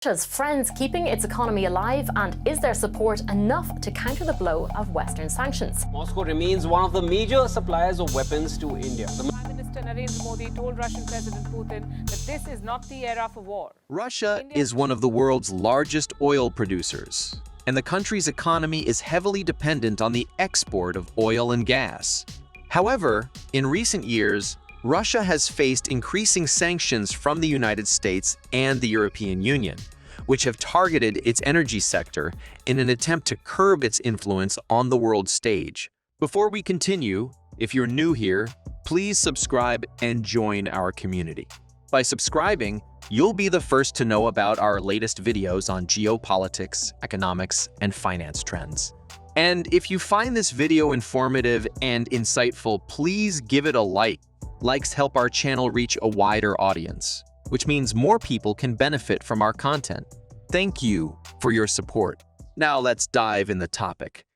Russia's friends keeping its economy alive, and is their support enough to counter the blow of Western sanctions? Moscow remains one of the major suppliers of weapons to India. Prime Minister Narendra Modi told Russian President Putin that this is not the era for war. Russia is one of the world's largest oil producers, and the country's economy is heavily dependent on the export of oil and gas. However, in recent years, Russia has faced increasing sanctions from the United States and the European Union, which have targeted its energy sector in an attempt to curb its influence on the world stage. Before we continue, if you're new here, please subscribe and join our community. By subscribing, you'll be the first to know about our latest videos on geopolitics, economics, and finance trends. And if you find this video informative and insightful, please give it a like. Likes help our channel reach a wider audience, which means more people can benefit from our content. Thank you for your support. Now let's dive in the topic.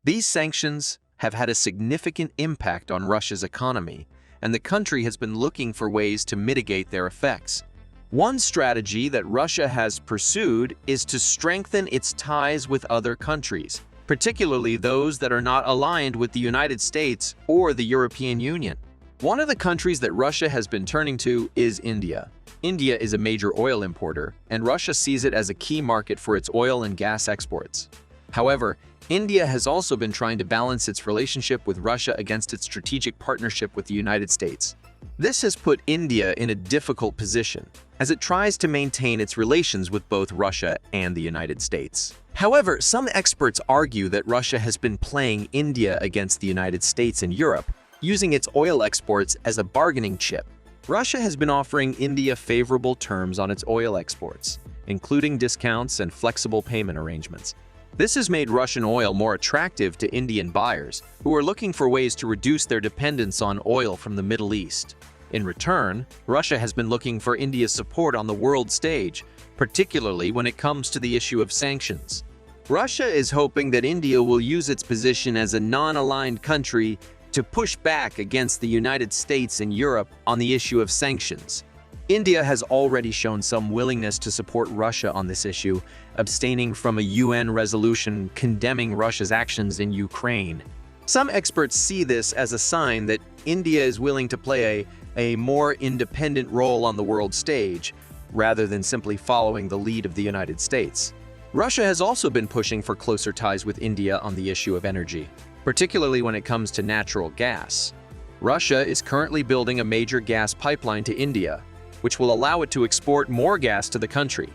These sanctions have had a significant impact on Russia's economy, and the country has been looking for ways to mitigate their effects. One strategy that Russia has pursued is to strengthen its ties with other countries, particularly those that are not aligned with the United States or the European Union. One of the countries that Russia has been turning to is India. India is a major oil importer, and Russia sees it as a key market for its oil and gas exports. However, India has also been trying to balance its relationship with Russia against its strategic partnership with the United States. This has put India in a difficult position, as it tries to maintain its relations with both Russia and the United States. However, some experts argue that Russia has been playing India against the United States and Europe, using its oil exports as a bargaining chip. Russia has been offering India favorable terms on its oil exports, including discounts and flexible payment arrangements. This has made Russian oil more attractive to Indian buyers, who are looking for ways to reduce their dependence on oil from the Middle East. In return, Russia has been looking for India's support on the world stage, particularly when it comes to the issue of sanctions. Russia is hoping that India will use its position as a non-aligned country to push back against the United States and Europe on the issue of sanctions. India has already shown some willingness to support Russia on this issue, abstaining from a UN resolution condemning Russia's actions in Ukraine. Some experts see this as a sign that India is willing to play a more independent role on the world stage, rather than simply following the lead of the United States. Russia has also been pushing for closer ties with India on the issue of energy, particularly when it comes to natural gas. Russia is currently building a major gas pipeline to India, which will allow it to export more gas to the country.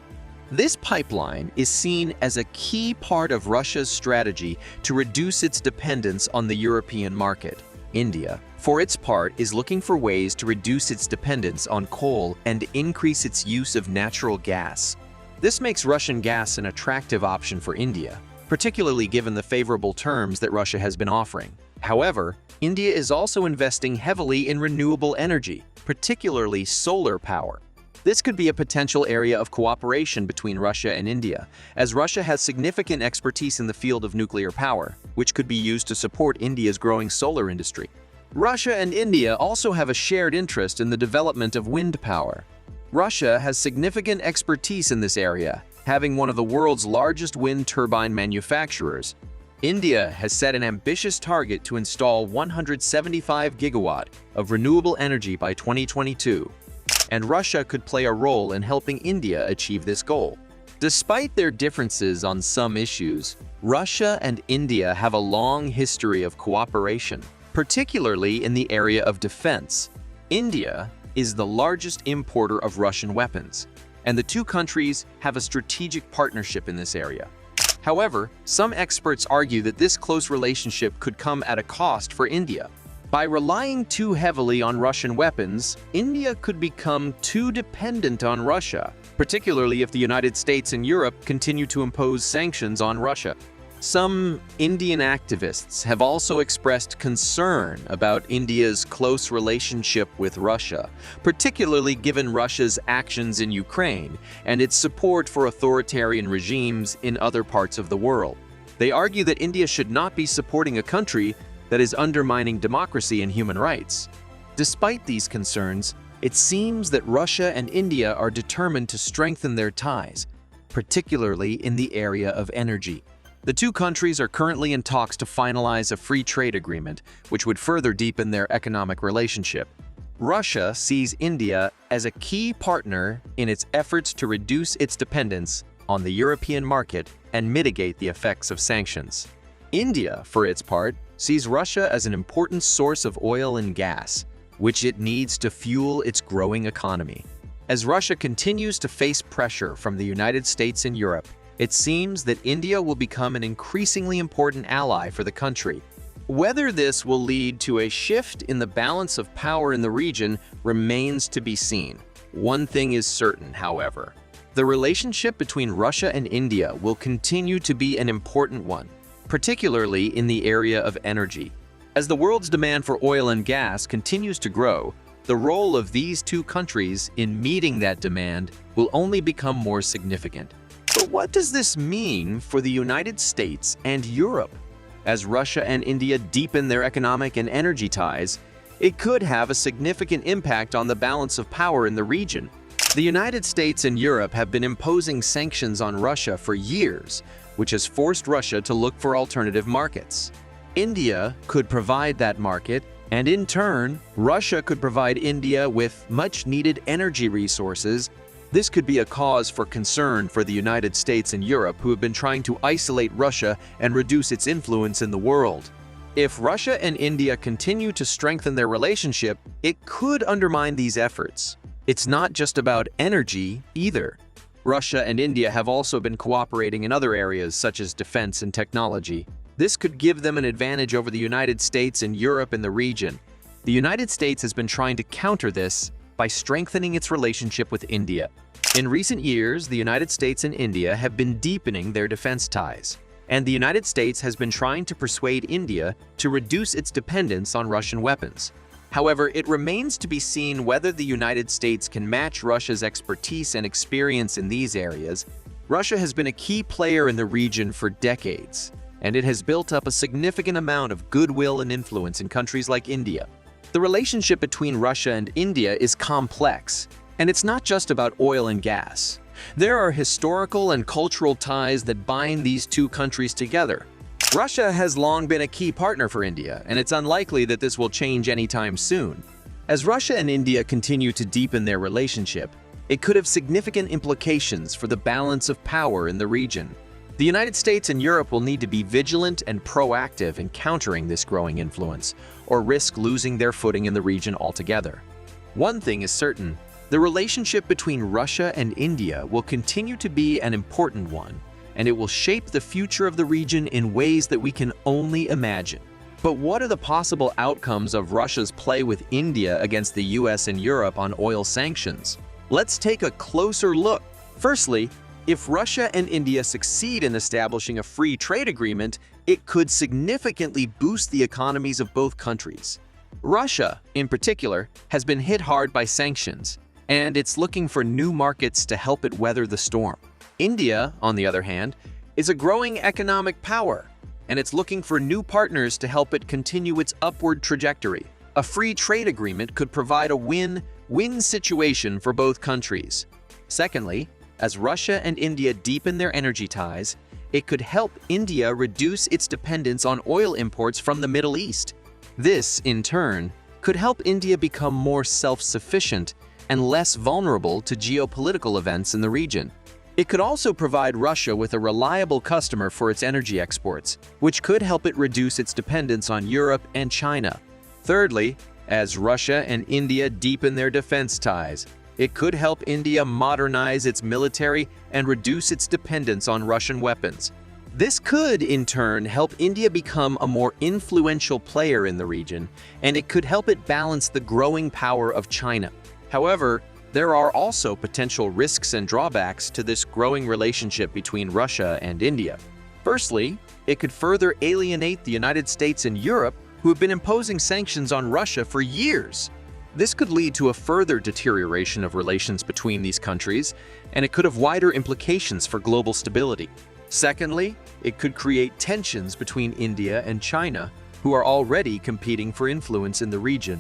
This pipeline is seen as a key part of Russia's strategy to reduce its dependence on the European market. India, for its part, is looking for ways to reduce its dependence on coal and increase its use of natural gas. This makes Russian gas an attractive option for India, particularly given the favorable terms that Russia has been offering. However, India is also investing heavily in renewable energy, particularly solar power. This could be a potential area of cooperation between Russia and India, as Russia has significant expertise in the field of nuclear power, which could be used to support India's growing solar industry. Russia and India also have a shared interest in the development of wind power. Russia has significant expertise in this area, having one of the world's largest wind turbine manufacturers. India has set an ambitious target to install 175 gigawatt of renewable energy by 2022, and Russia could play a role in helping India achieve this goal. Despite their differences on some issues, Russia and India have a long history of cooperation, particularly in the area of defense. India is the largest importer of Russian weapons, and the two countries have a strategic partnership in this area. However, some experts argue that this close relationship could come at a cost for India. By relying too heavily on Russian weapons, India could become too dependent on Russia, particularly if the United States and Europe continue to impose sanctions on Russia. Some Indian activists have also expressed concern about India's close relationship with Russia, particularly given Russia's actions in Ukraine and its support for authoritarian regimes in other parts of the world. They argue that India should not be supporting a country that is undermining democracy and human rights. Despite these concerns, It seems that Russia and India are determined to strengthen their ties, particularly in the area of energy. The two countries are currently in talks to finalize a free trade agreement, which would further deepen their economic relationship. Russia sees India as a key partner in its efforts to reduce its dependence on the European market and mitigate the effects of sanctions. India, for its part, sees Russia as an important source of oil and gas, which it needs to fuel its growing economy. As Russia continues to face pressure from the United States and Europe, it seems that India will become an increasingly important ally for the country. Whether this will lead to a shift in the balance of power in the region remains to be seen. One thing is certain, however. The relationship between Russia and India will continue to be an important one, particularly in the area of energy. As the world's demand for oil and gas continues to grow, the role of these two countries in meeting that demand will only become more significant. But what does this mean for the United States and Europe? As Russia and India deepen their economic and energy ties, it could have a significant impact on the balance of power in the region. The United States and Europe have been imposing sanctions on Russia for years, which has forced Russia to look for alternative markets. India could provide that market, and in turn, Russia could provide India with much-needed energy resources. This could be a cause for concern for the United States and Europe, who have been trying to isolate Russia and reduce its influence in the world. If Russia and India continue to strengthen their relationship, it could undermine these efforts. It's not just about energy either. Russia and India have also been cooperating in other areas such as defense and technology. This could give them an advantage over the United States and Europe in the region. The United States has been trying to counter this by strengthening its relationship with India. In recent years, the United States and India have been deepening their defense ties, and the United States has been trying to persuade India to reduce its dependence on Russian weapons. However, it remains to be seen whether the United States can match Russia's expertise and experience in these areas. Russia has been a key player in the region for decades, and it has built up a significant amount of goodwill and influence in countries like India. The relationship between Russia and India is complex, and it's not just about oil and gas. There are historical and cultural ties that bind these two countries together. Russia has long been a key partner for India, and it's unlikely that this will change anytime soon. As Russia and India continue to deepen their relationship, it could have significant implications for the balance of power in the region. The United States and Europe will need to be vigilant and proactive in countering this growing influence, or risk losing their footing in the region altogether. One thing is certain: the relationship between Russia and India will continue to be an important one, and it will shape the future of the region in ways that we can only imagine. But what are the possible outcomes of Russia's play with India against the US and Europe on oil sanctions? Let's take a closer look. Firstly, if Russia and India succeed in establishing a free trade agreement, it could significantly boost the economies of both countries. Russia, in particular, has been hit hard by sanctions, and it's looking for new markets to help it weather the storm. India, on the other hand, is a growing economic power, and it's looking for new partners to help it continue its upward trajectory. A free trade agreement could provide a win-win situation for both countries. Secondly, as Russia and India deepen their energy ties, it could help India reduce its dependence on oil imports from the Middle East. This, in turn, could help India become more self-sufficient and less vulnerable to geopolitical events in the region. It could also provide Russia with a reliable customer for its energy exports, which could help it reduce its dependence on Europe and China. Thirdly, as Russia and India deepen their defense ties, it could help India modernize its military and reduce its dependence on Russian weapons. This could, in turn, help India become a more influential player in the region, and it could help it balance the growing power of China. However, there are also potential risks and drawbacks to this growing relationship between Russia and India. Firstly, it could further alienate the United States and Europe, who have been imposing sanctions on Russia for years. This could lead to a further deterioration of relations between these countries, and it could have wider implications for global stability. Secondly, it could create tensions between India and China, who are already competing for influence in the region.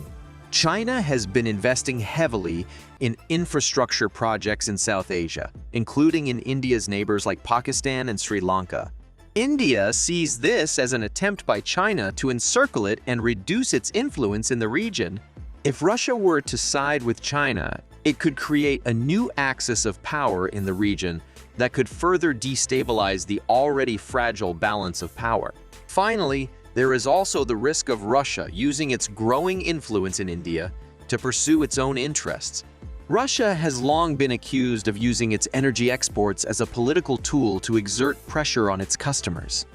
China has been investing heavily in infrastructure projects in South Asia, including in India's neighbors like Pakistan and Sri Lanka. India sees this as an attempt by China to encircle it and reduce its influence in the region. If Russia were to side with China, it could create a new axis of power in the region that could further destabilize the already fragile balance of power. Finally, there is also the risk of Russia using its growing influence in India to pursue its own interests. Russia has long been accused of using its energy exports as a political tool to exert pressure on its customers.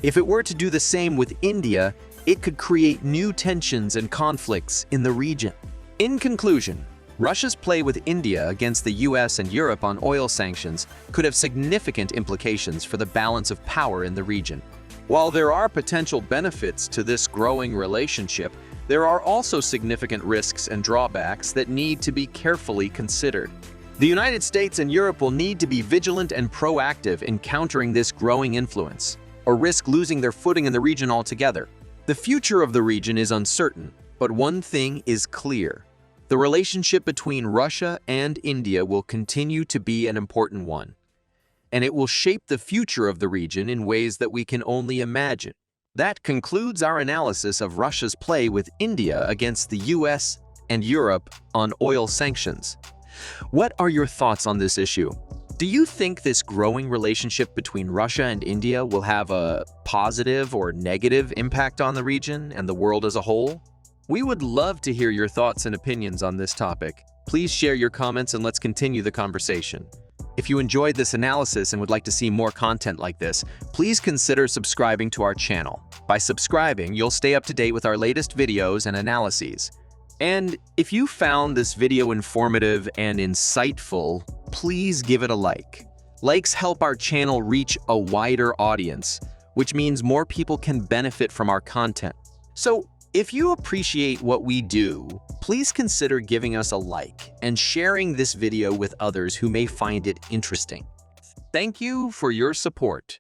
If it were to do the same with India, it could create new tensions and conflicts in the region. In conclusion, Russia's play with India against the US and Europe on oil sanctions could have significant implications for the balance of power in the region. While there are potential benefits to this growing relationship, there are also significant risks and drawbacks that need to be carefully considered. The United States and Europe will need to be vigilant and proactive in countering this growing influence, or risk losing their footing in the region altogether. The future of the region is uncertain, but one thing is clear. The relationship between Russia and India will continue to be an important one, and it will shape the future of the region in ways that we can only imagine. That concludes our analysis of Russia's play with India against the US and Europe on oil sanctions. What are your thoughts on this issue? Do you think this growing relationship between Russia and India will have a positive or negative impact on the region and the world as a whole? We would love to hear your thoughts and opinions on this topic. Please share your comments and let's continue the conversation. If you enjoyed this analysis and would like to see more content like this, please consider subscribing to our channel. By subscribing, you'll stay up to date with our latest videos and analyses. And if you found this video informative and insightful, please give it a like. Likes help our channel reach a wider audience, which means more people can benefit from our content. So, if you appreciate what we do, please consider giving us a like and sharing this video with others who may find it interesting. Thank you for your support.